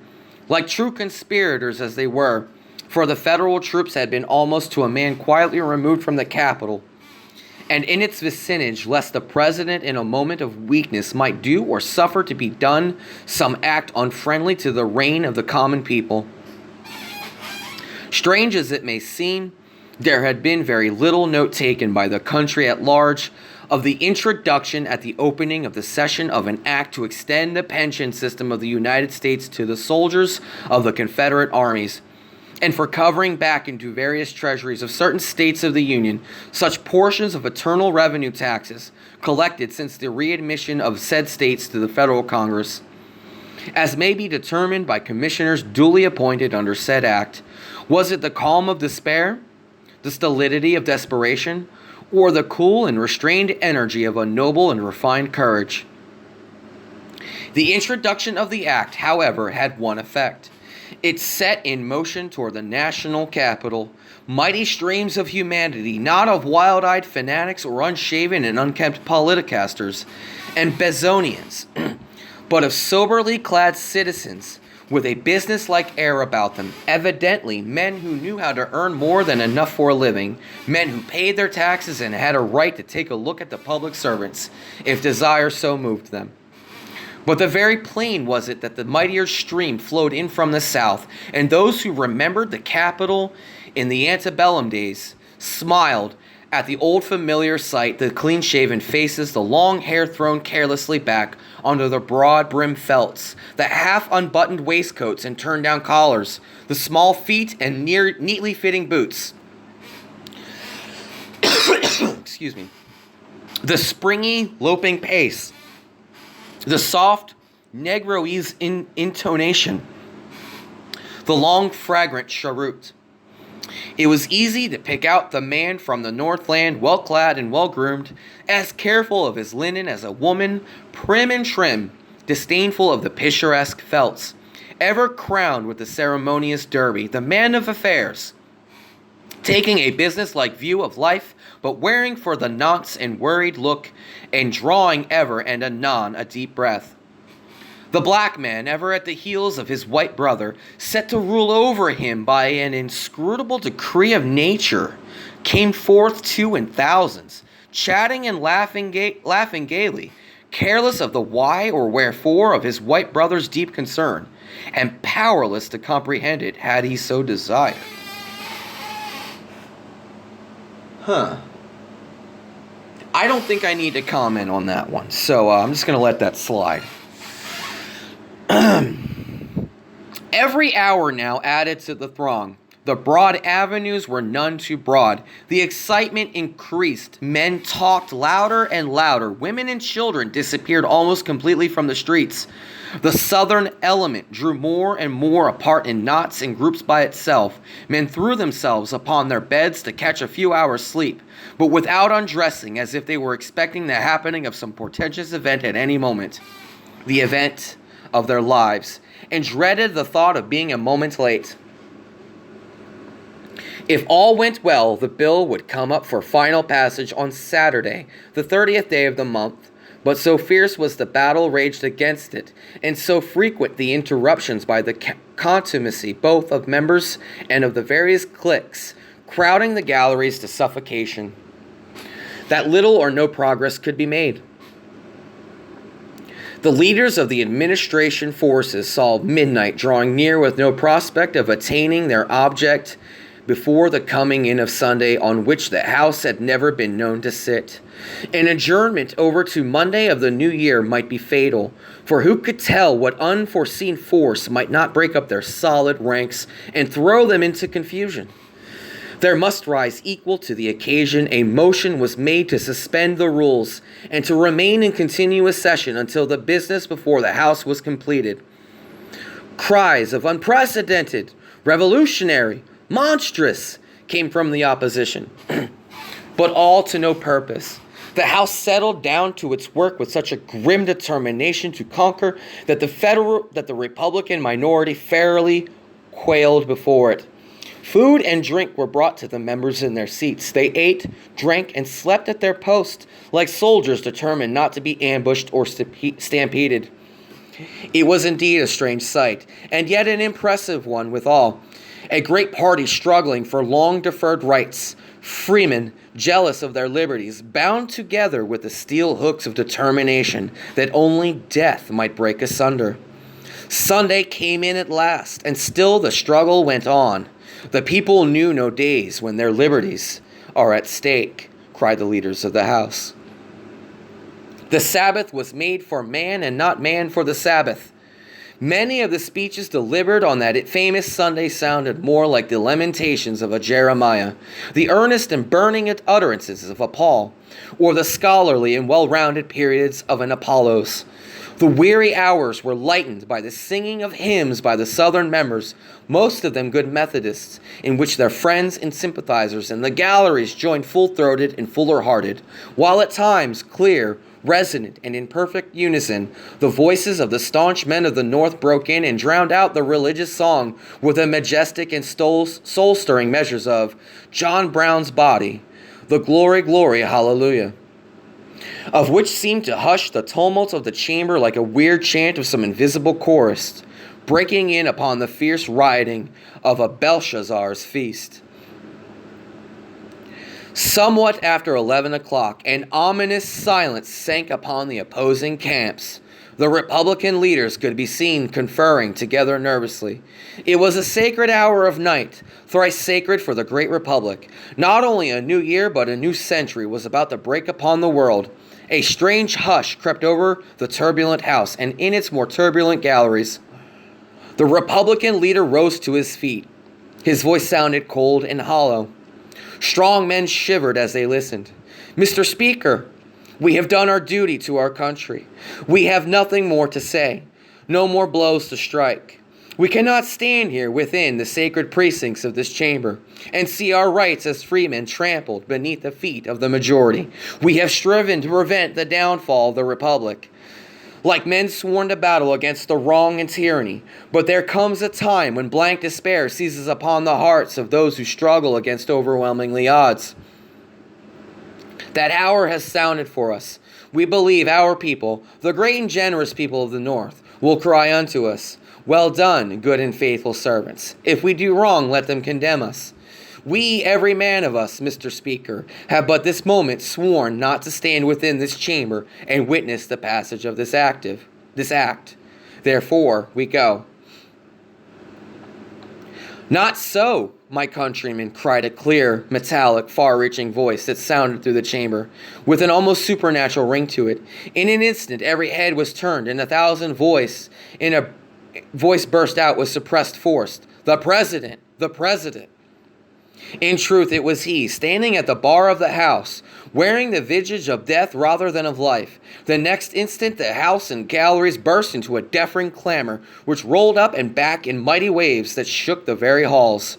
Like true conspirators as they were, for the federal troops had been almost to a man quietly removed from the capital, and in its vicinage, lest the president in a moment of weakness might do or suffer to be done some act unfriendly to the reign of the common people. Strange as it may seem, there had been very little note taken by the country at large of the introduction at the opening of the session of an act to extend the pension system of the United States to the soldiers of the Confederate armies, and for covering back into various treasuries of certain states of the Union such portions of internal revenue taxes collected since the readmission of said states to the federal Congress. as may be determined by commissioners duly appointed under said act. Was it the calm of despair, the stolidity of desperation, or the cool and restrained energy of a noble and refined courage? The introduction of the act, however, had one effect. It set in motion toward the national capital mighty streams of humanity, not of wild-eyed fanatics or unshaven and unkempt politicasters and Bezonians, but of soberly clad citizens with a business-like air about them, evidently men who knew how to earn more than enough for a living, men who paid their taxes and had a right to take a look at the public servants, if desire so moved them. But the very plain was it that the mightier stream flowed in from the south, and those who remembered the capital in the antebellum days smiled at the old familiar sight, the clean-shaven faces, the long hair thrown carelessly back under the broad-brimmed felts, the half-unbuttoned waistcoats and turned-down collars, the small feet and neatly fitting boots. Excuse me. The springy, loping pace, the soft, Negroese intonation, the long, fragrant cheroot. It was easy to pick out the man from the Northland, well-clad and well-groomed, as careful of his linen as a woman, prim and trim, disdainful of the picturesque felts, ever crowned with the ceremonious derby, the man of affairs, taking a business-like view of life, but wearing for the nonce and worried look, and drawing ever and anon a deep breath. The black man, ever at the heels of his white brother, set to rule over him by an inscrutable decree of nature, came forth too in thousands, chatting and laughing gaily, careless of the why or wherefore of his white brother's deep concern, and powerless to comprehend it had he so desired. I don't think I need to comment on that one, so I'm just going to let that slide. Every hour now added to the throng. The broad avenues were none too broad. The excitement increased. Men talked louder and louder. Women and children disappeared almost completely from the streets. The southern element drew more and more apart in knots and groups by itself. Men threw themselves upon their beds to catch a few hours' sleep, but without undressing, as if they were expecting the happening of some portentous event at any moment. The event of their lives, and dreaded the thought of being a moment late. If all went well, the bill would come up for final passage on Saturday, the 30th day of the month, but so fierce was the battle raged against it, and so frequent the interruptions by the contumacy both of members and of the various cliques, crowding the galleries to suffocation, that little or no progress could be made. The leaders of the administration forces saw midnight drawing near with no prospect of attaining their object before the coming in of Sunday, on which the House had never been known to sit. An adjournment over to Monday of the new year might be fatal, for who could tell what unforeseen force might not break up their solid ranks and throw them into confusion? There must rise equal to the occasion. A motion was made to suspend the rules and to remain in continuous session until the business before the House was completed. Cries of unprecedented, revolutionary, monstrous came from the opposition, but all to no purpose. The House settled down to its work with such a grim determination to conquer that the Republican minority fairly quailed before it. Food and drink were brought to the members in their seats. They ate, drank, and slept at their post, like soldiers determined not to be ambushed or stampeded. It was indeed a strange sight, and yet an impressive one withal. A great party struggling for long-deferred rights, freemen jealous of their liberties, bound together with the steel hooks of determination that only death might break asunder. Sunday came in at last, and still the struggle went on. The people knew no days when their liberties are at stake, cried the leaders of the House. The Sabbath was made for man and not man for the Sabbath. Many of the speeches delivered on that famous Sunday sounded more like the lamentations of a Jeremiah, the earnest and burning utterances of a Paul, or the scholarly and well-rounded periods of an Apollos. The weary hours were lightened by the singing of hymns by the Southern members, most of them good Methodists, in which their friends and sympathizers in the galleries joined full-throated and fuller-hearted, while at times, clear, resonant, and in perfect unison, the voices of the staunch men of the North broke in and drowned out the religious song with the majestic and soul-stirring measures of John Brown's Body, the Glory, Glory, Hallelujah, of which seemed to hush the tumult of the chamber like a weird chant of some invisible chorus, breaking in upon the fierce rioting of a Belshazzar's feast. Somewhat after 11 o'clock, an ominous silence sank upon the opposing camps. The Republican leaders could be seen conferring together nervously. It was a sacred hour of night, thrice sacred for the great Republic. Not only a new year, but a new century was about to break upon the world. A strange hush crept over the turbulent house and in its more turbulent galleries. The Republican leader rose to his feet. His voice sounded cold and hollow. Strong men shivered as they listened. "Mr. Speaker, we have done our duty to our country. We have nothing more to say, no more blows to strike. We cannot stand here within the sacred precincts of this chamber and see our rights as freemen trampled beneath the feet of the majority. We have striven to prevent the downfall of the Republic, like men sworn to battle against the wrong and tyranny. But there comes a time when blank despair seizes upon the hearts of those who struggle against overwhelmingly odds. That hour has sounded for us. We believe our people, the great and generous people of the North, will cry unto us, 'Well done, good and faithful servants. If we do wrong, let them condemn us.' We, every man of us, Mr. Speaker, have but this moment sworn not to stand within this chamber and witness the passage of this act. Therefore, we go." "Not so, my countrymen," cried a clear, metallic, far-reaching voice that sounded through the chamber, with an almost supernatural ring to it. In an instant, every head was turned, and a voice burst out with suppressed force. "The President! The President!" In truth, it was he, standing at the bar of the house, wearing the visage of death rather than of life. The next instant, the house and galleries burst into a deafening clamor, which rolled up and back in mighty waves that shook the very halls.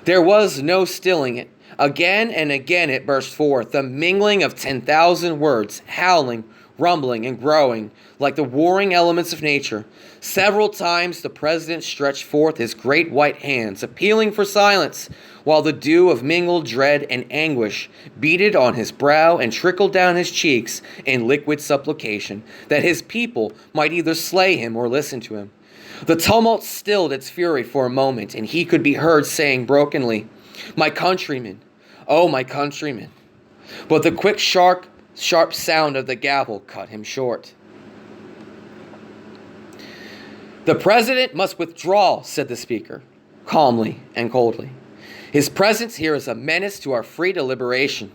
There was no stilling it. Again and again it burst forth, the mingling of 10,000 words, howling, rumbling, and growing, like the warring elements of nature. Several times the president stretched forth his great white hands, appealing for silence, while the dew of mingled dread and anguish beaded on his brow and trickled down his cheeks in liquid supplication, that his people might either slay him or listen to him. The tumult stilled its fury for a moment, and he could be heard saying brokenly, "My countrymen, oh my countrymen." But the quick, sharp sound of the gavel cut him short. "The president must withdraw," said the speaker, calmly and coldly. "His presence here is a menace to our free deliberation."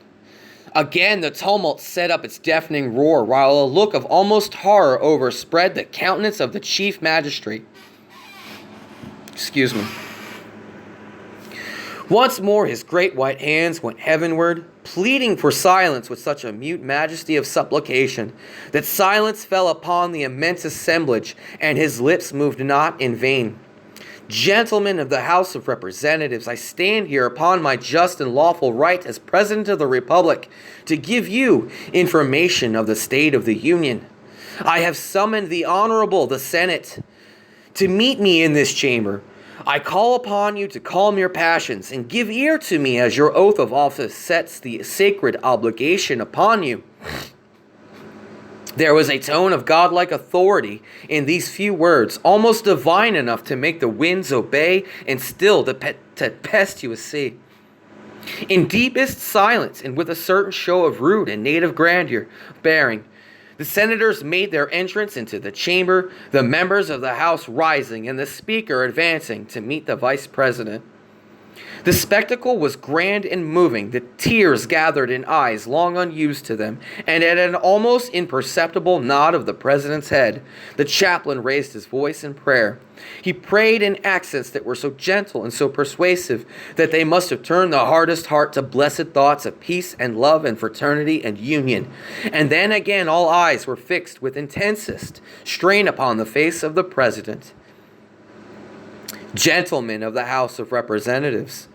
Again the tumult set up its deafening roar, while a look of almost horror overspread the countenance of the chief magistrate. Once more his great white hands went heavenward, pleading for silence with such a mute majesty of supplication that silence fell upon the immense assemblage, and his lips moved not in vain. "Gentlemen of the House of Representatives, I stand here upon my just and lawful right as President of the Republic to give you information of the state of the Union. I have summoned the Honorable, the Senate, to meet me in this chamber. I call upon you to calm your passions and give ear to me as your oath of office sets the sacred obligation upon you." There was a tone of godlike authority in these few words, almost divine enough to make the winds obey and still the tempestuous sea. In deepest silence and with a certain show of rude and native grandeur bearing, the senators made their entrance into the chamber, the members of the House rising and the Speaker advancing to meet the Vice President. The spectacle was grand and moving. The tears gathered in eyes long unused to them, and at an almost imperceptible nod of the president's head, the chaplain raised his voice in prayer. He prayed in accents that were so gentle and so persuasive that they must have turned the hardest heart to blessed thoughts of peace and love and fraternity and union. And then again all eyes were fixed with intensest strain upon the face of the president. Gentlemen of the House of Representatives,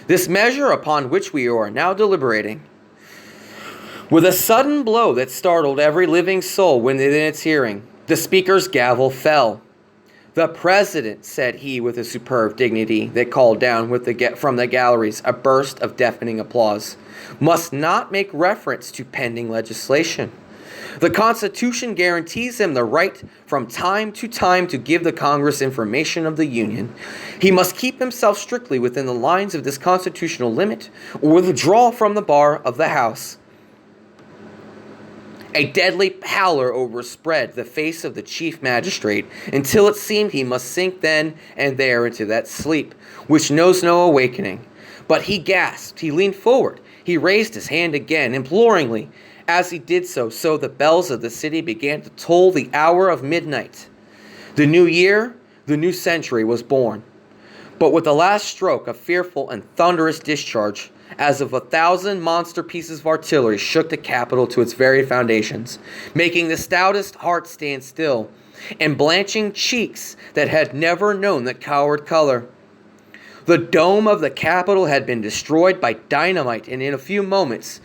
this measure upon which we are now deliberating, with a sudden blow that startled every living soul within its hearing, the speaker's gavel fell. "The President," said he with a superb dignity that called down from the galleries a burst of deafening applause, "must not make reference to pending legislation. The Constitution guarantees him the right from time to time to give the Congress information of the Union. He must keep himself strictly within the lines of this constitutional limit or withdraw from the bar of the House." A deadly pallor overspread the face of the chief magistrate until it seemed he must sink then and there into that sleep which knows no awakening. But he gasped, he leaned forward, he raised his hand again, imploringly. As he did so, the bells of the city began to toll the hour of midnight. The new year, the new century was born. But with the last stroke, a fearful and thunderous discharge, as of 1,000 monster pieces of artillery, shook the Capitol to its very foundations, making the stoutest heart stand still, and blanching cheeks that had never known the coward color. The dome of the Capitol had been destroyed by dynamite, and in a few moments,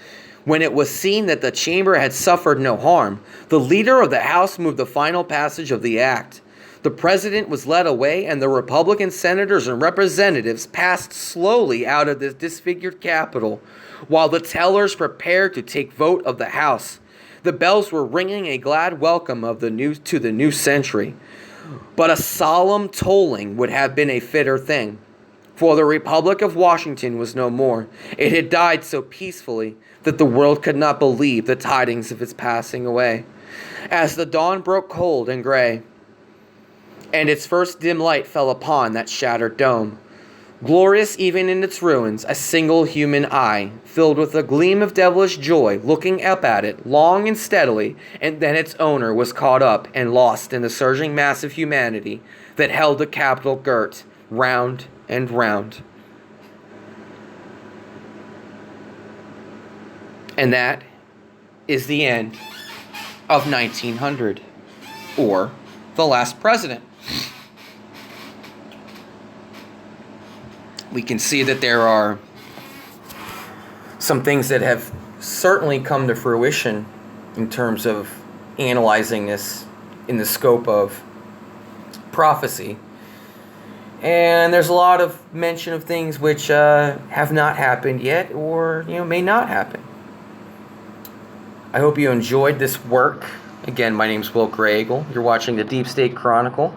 when it was seen that the chamber had suffered no harm, the leader of the House moved the final passage of the act. The president was led away, and the Republican senators and representatives passed slowly out of the disfigured Capitol, while the tellers prepared to take vote of the House. The bells were ringing a glad welcome to the new century, but a solemn tolling would have been a fitter thing. For the Republic of Washington was no more. It had died so peacefully that the world could not believe the tidings of its passing away. As the dawn broke cold and gray, and its first dim light fell upon that shattered dome, glorious even in its ruins, a single human eye, filled with a gleam of devilish joy, looking up at it long and steadily, and then its owner was caught up and lost in the surging mass of humanity that held the Capitol girt round and round. And that is the end of 1900, or The Last President. We can see that there are some things that have certainly come to fruition in terms of analyzing this in the scope of prophecy. And there's a lot of mention of things which have not happened yet, or may not happen. I hope you enjoyed this work. Again, my name's Will Gragel. You're watching the Deep State Chronicle.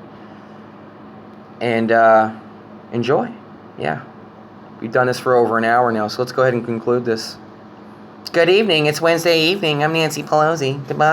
And enjoy. Yeah. We've done this for over an hour now, so let's go ahead and conclude this. Good evening. It's Wednesday evening. I'm Nancy Pelosi. Goodbye.